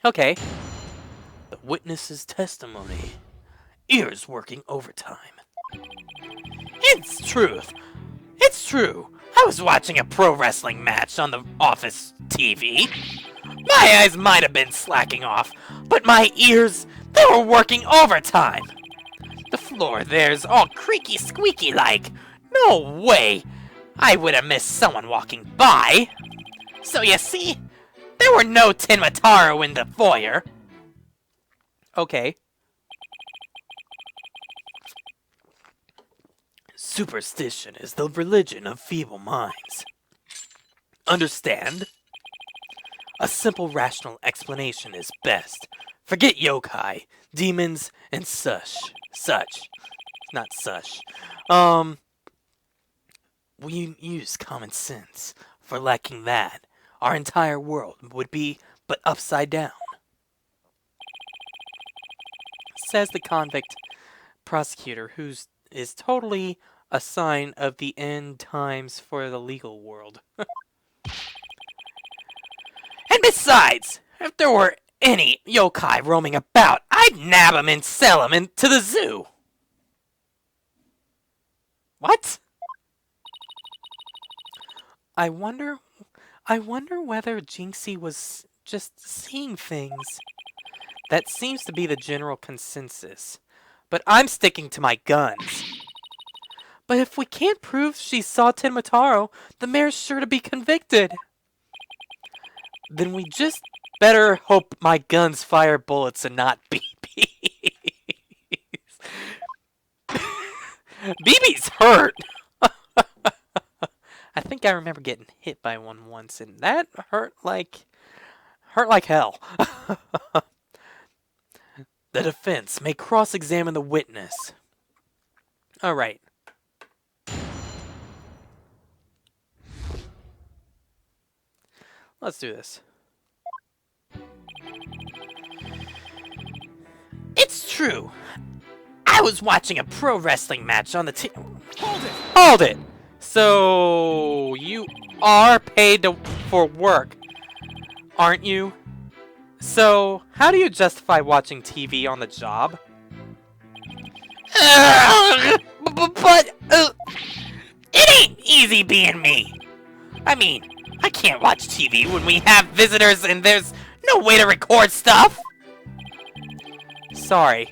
Okay. The witness's testimony. Ears working overtime. It's truth. It's true. I was watching a pro wrestling match on the office TV. My eyes might have been slacking off, but my ears, they were working overtime. The floor there's all creaky squeaky like. No way I would have missed someone walking by. So you see, there were no Tinmataro in the foyer. Okay. Superstition is the religion of feeble minds. Understand? A simple rational explanation is best. Forget yokai, demons, and such. Not such. We use common sense. For lacking that, our entire world would be but upside down. Says the convict prosecutor, who is totally a sign of the end times for the legal world. And besides, if there were any yokai roaming about, I'd nab 'em and sell 'em to the zoo. What? I wonder whether Jinxie was just seeing things. That seems to be the general consensus. But I'm sticking to my guns. But if we can't prove she saw Tenmataro, the mayor's sure to be convicted. Then we just better hope my guns fire bullets and not BBs. BBs hurt! I think I remember getting hit by one once, and that hurt like hell. The defense may cross-examine the witness. Alright. Let's do this. It's true. I was watching a pro wrestling match on the Hold it! Hold it! So, you are paid for work, aren't you? So, how do you justify watching TV on the job? But, it ain't easy being me. I mean, I can't watch TV when we have visitors and there's no way to record stuff. Sorry,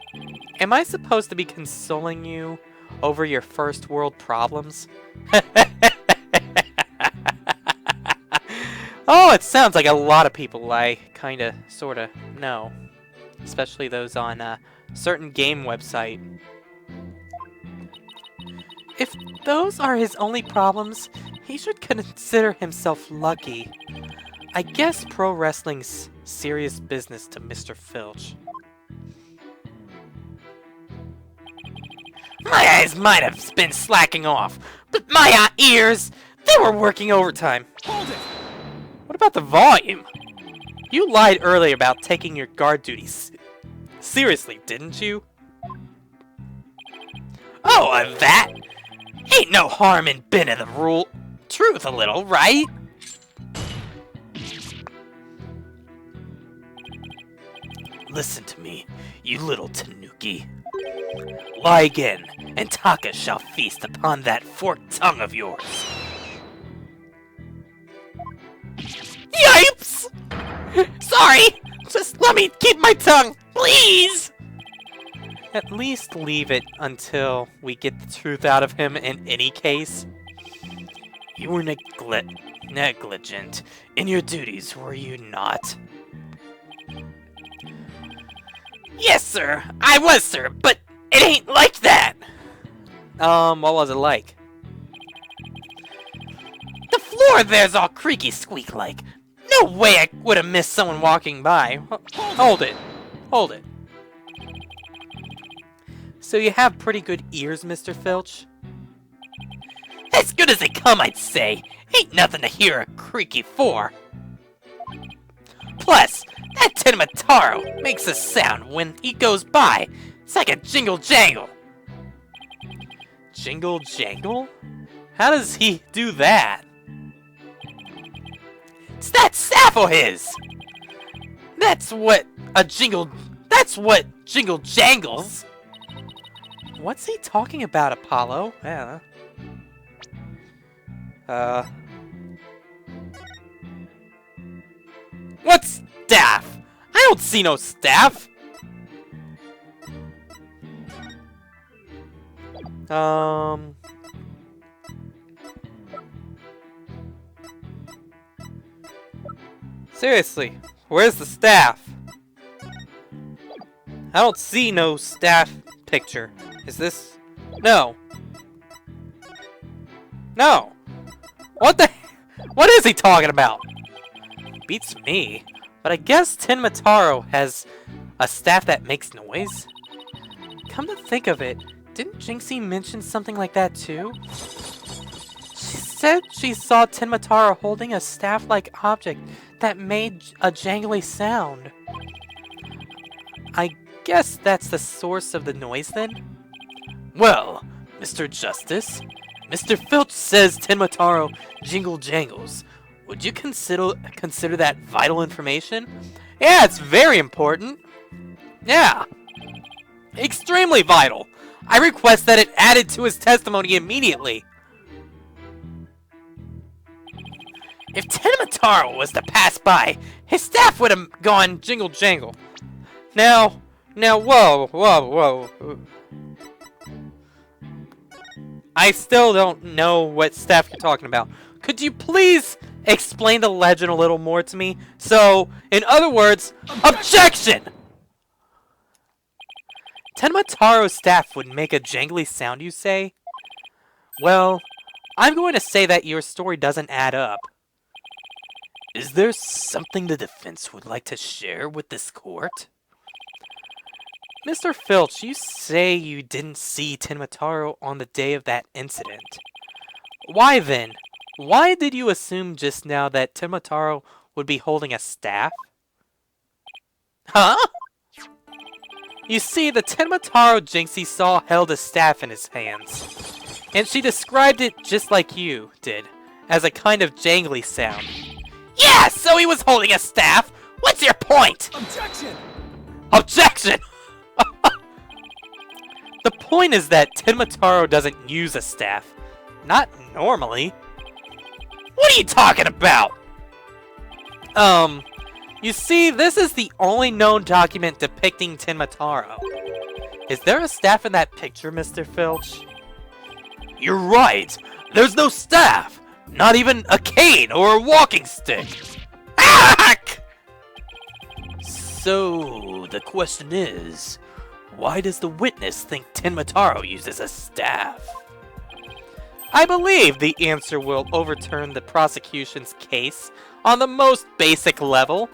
am I supposed to be consoling you over your first world problems? Oh, it sounds like a lot of people I kinda, sorta know. Especially those on a certain game website. If those are his only problems, he should consider himself lucky. I guess pro wrestling's serious business to Mr. Filch. My eyes might have been slacking off, but my ears, they were working overtime. Hold it! What about the volume? You lied earlier about taking your guard duties. Seriously, didn't you? Oh, that? Ain't no harm in bending the rule. Truth a little, right? Listen to me, you little tanuki. Lie again, and Taka shall feast upon that forked tongue of yours. Yipes! Sorry! Just let me keep my tongue, please! At least leave it until we get the truth out of him in any case. You were negligent in your duties, were you not? Yes, sir! I was, sir, but it ain't like that! What was it like? The floor there's all creaky squeak like. No way I would have missed someone walking by. Hold it. Hold it. So you have pretty good ears, Mr. Filch? As good as they come, I'd say. Ain't nothing to hear a creaky for. Plus, that Tinmataro makes a sound when he goes by. It's like a jingle jangle. Jingle jangle? How does he do that? It's that staff of his! That's what jingle jangles. What's he talking about, Apollo? Yeah. What staff? I don't see no staff. Seriously, where's the staff? I don't see no staff picture. Is this? No. No. What is he talking about? Beats me. But I guess Tenmataro has a staff that makes noise? Come to think of it, didn't Jinxie mention something like that too? She said she saw Tenmataro holding a staff-like object that made a jangly sound. I guess that's the source of the noise then? Well, Mr. Justice, Mr. Filch says Tenmataro jingle jangles. Would you consider that vital information? Yeah, it's very important. Yeah. Extremely vital. I request that it added to his testimony immediately. If Tenmataro was to pass by, his staff would have gone jingle jangle. Now, whoa. I still don't know what staff you're talking about. Could you please explain the legend a little more to me? So, in other words, objection! Tenmataro's staff would make a jangly sound, you say? Well, I'm going to say that your story doesn't add up. Is there something the defense would like to share with this court? Mr. Filch, you say you didn't see Tenmataro on the day of that incident. Why then? Why did you assume just now that Tenmataro would be holding a staff? Huh? You see, the Tenmataro Jinxie saw held a staff in his hands. And she described it just like you did, as a kind of jangly sound. Yeah, so he was holding a staff! What's your point? Objection! Objection! The point is that Tenmataro doesn't use a staff. Not normally. What are you talking about? You see, this is the only known document depicting Tenmataro. Is there a staff in that picture, Mr. Filch? You're right. There's no staff. Not even a cane or a walking stick. Ack! So, the question is, why does the witness think Tenmataro uses a staff? I believe the answer will overturn the prosecution's case on the most basic level.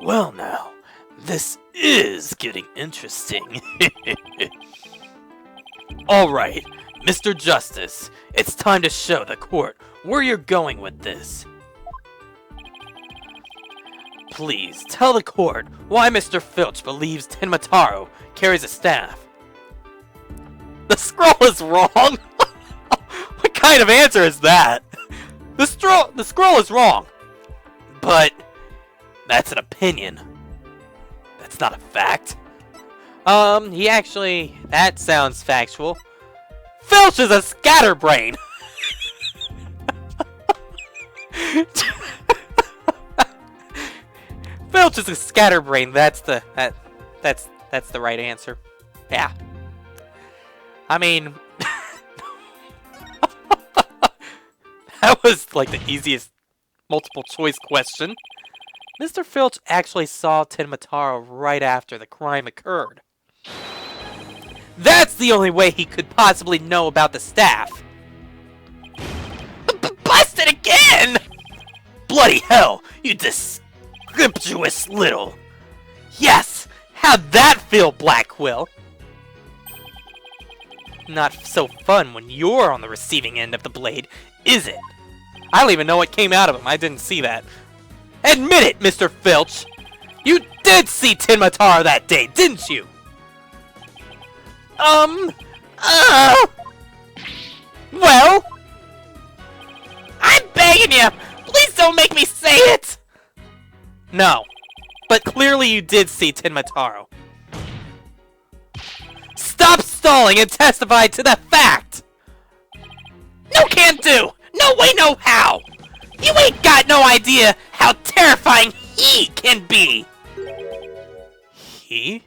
Well now, this is getting interesting. Alright, Mr. Justice, it's time to show the court where you're going with this. Please, tell the court why Mr. Filch believes Tenmataro carries a staff. The scroll is wrong? What kind of answer is that? The scroll is wrong. But that's an opinion. That's not a fact. That sounds factual. Filch is a scatterbrain. Filch is a scatterbrain. That's the right answer. Yeah. I mean, that was like the easiest multiple choice question. Mr. Filch actually saw Tenmataro right after the crime occurred. That's the only way he could possibly know about the staff. Busted again! Bloody hell, you descriptuous little... Yes! How'd that feel, Blackquill? Not so fun when you're on the receiving end of the blade, is it? I don't even know what came out of him. I didn't see that. Admit it, Mr. Filch! You did see Tenmataro that day, didn't you? Well? I'm begging you! Please don't make me say it! No. But clearly you did see Tenmataro. Stop stalling and testify to the fact! No can't do! No way, no how! You ain't got no idea how terrifying he can be! He?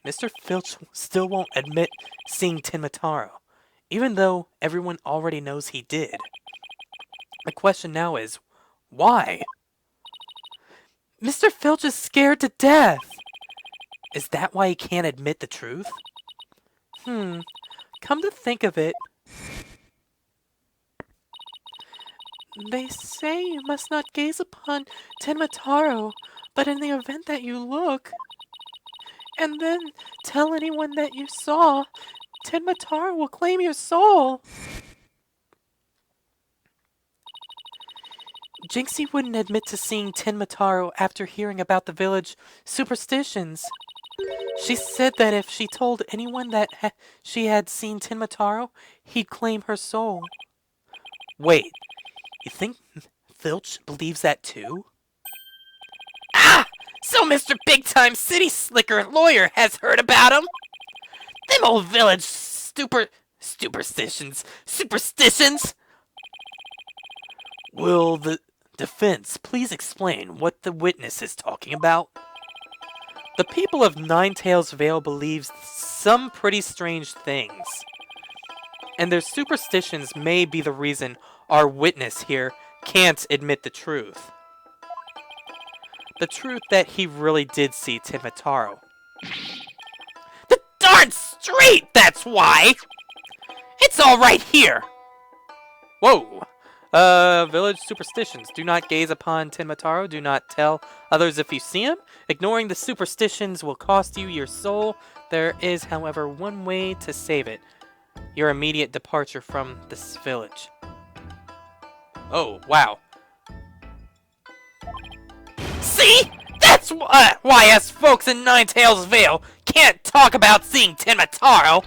Mr. Filch still won't admit seeing Tenmataro, even though everyone already knows he did. The question now is, why? Mr. Filch is scared to death! Is that why he can't admit the truth? Come to think of it, they say you must not gaze upon Tenmataro, but in the event that you look, and then tell anyone that you saw, Tenmataro will claim your soul. Jinxie wouldn't admit to seeing Tenmataro after hearing about the village superstitions. She said that if she told anyone that she had seen Tenmataro, he'd claim her soul. Wait, you think Filch believes that too? Ah! So Mr. Big Time City Slicker Lawyer has heard about him? Them old village superstitions. Will the defense please explain what the witness is talking about? The people of Ninetales Vale believes some pretty strange things, and their superstitions may be the reason our witness here can't admit the truth. The truth that he really did see Tenmataro. The darn straight, that's why! It's all right here! Whoa! Village superstitions. Do not gaze upon Tenmataro. Do not tell others if you see him. Ignoring the superstitions will cost you your soul. There is, however, one way to save it. Your immediate departure from this village. Oh, wow. See? That's why us folks in Ninetales Vale can't talk about seeing Tenmataro.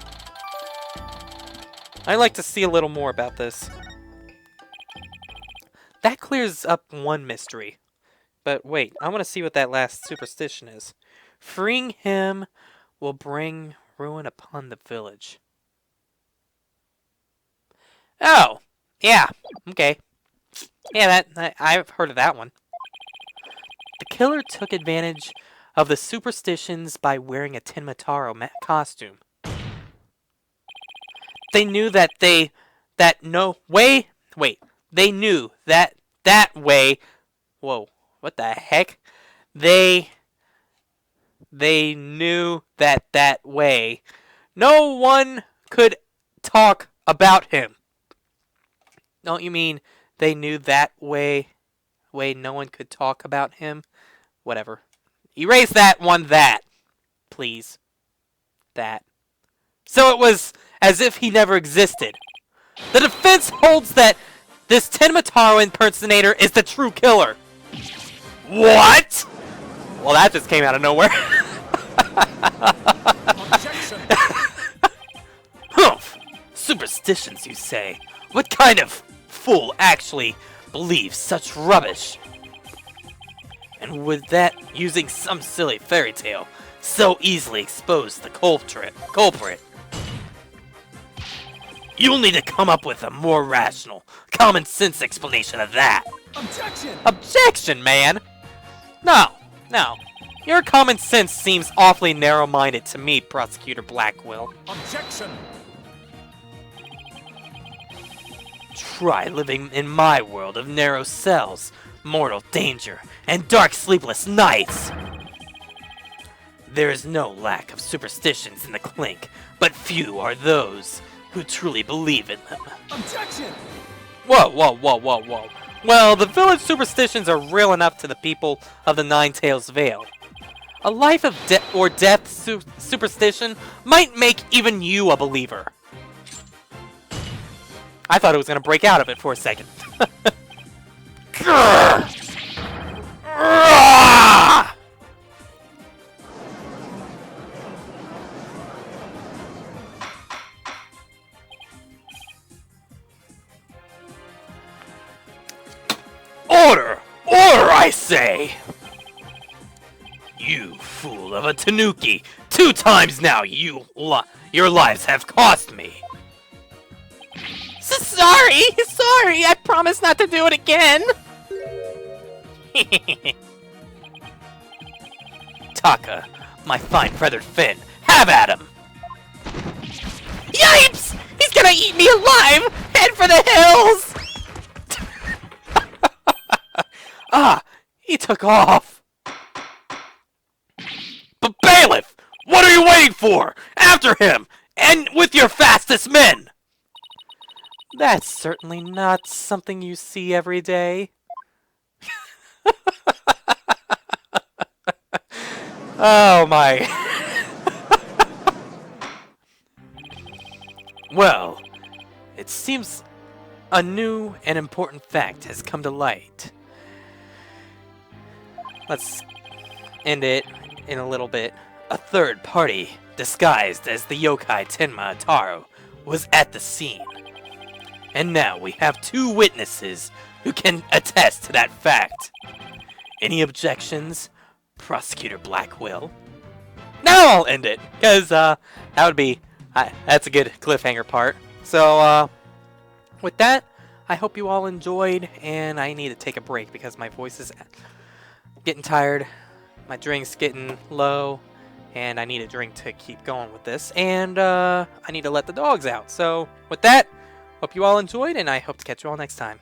I'd like to see a little more about this. That clears up one mystery. But wait, I want to see what that last superstition is. Freeing him will bring ruin upon the village. Oh, yeah, okay. Yeah, I've heard of that one. The killer took advantage of the superstitions by wearing a Tenmataro costume. They knew that they knew that way. Whoa, what the heck? They knew that way no one could talk about him. Don't you mean they knew that way no one could talk about him? Whatever. Erase that one, please. That. So it was as if he never existed. The defense holds that this Tenmataro impersonator is the true killer. What? Well, that just came out of nowhere. Humph. Superstitions, you say? What kind of fool actually believes such rubbish? And would that, using some silly fairy tale, so easily expose the culprit? You'll need to come up with a more rational, common sense explanation of that. Objection! Objection, man! No. Your common sense seems awfully narrow-minded to me, Prosecutor Blackquill. Objection! Try living in my world of narrow cells, mortal danger, and dark sleepless nights! There is no lack of superstitions in the Clink, but few are those who truly believe in them. Objection! Whoa. Well, the village superstitions are real enough to the people of the Ninetales Vale. A life of death superstition might make even you a believer. I thought it was going to break out of it for a second. Order! Order, I say! You fool of a Tanuki! 2 times now your lives have cost me! Sorry! Sorry! I promise not to do it again! Taka, my fine feathered fin, have at him! Yipes! He's gonna eat me alive! Head for the hills! Ah! He took off! But Bailiff! What are you waiting for? After him! And with your fastest men! That's certainly not something you see every day. Oh my. Well, it seems a new and important fact has come to light. Let's end it in a little bit. A third party, disguised as the yokai Tenma Ataru, was at the scene. And now we have 2 witnesses who can attest to that fact. Any objections, Prosecutor Blackquill? Now I'll end it, because that would be, that's a good cliffhanger part. So, with that, I hope you all enjoyed, and I need to take a break because my voice is getting tired, my drink's getting low, and I need a drink to keep going with this, and I need to let the dogs out. So, with that, hope you all enjoyed, and I hope to catch you all next time.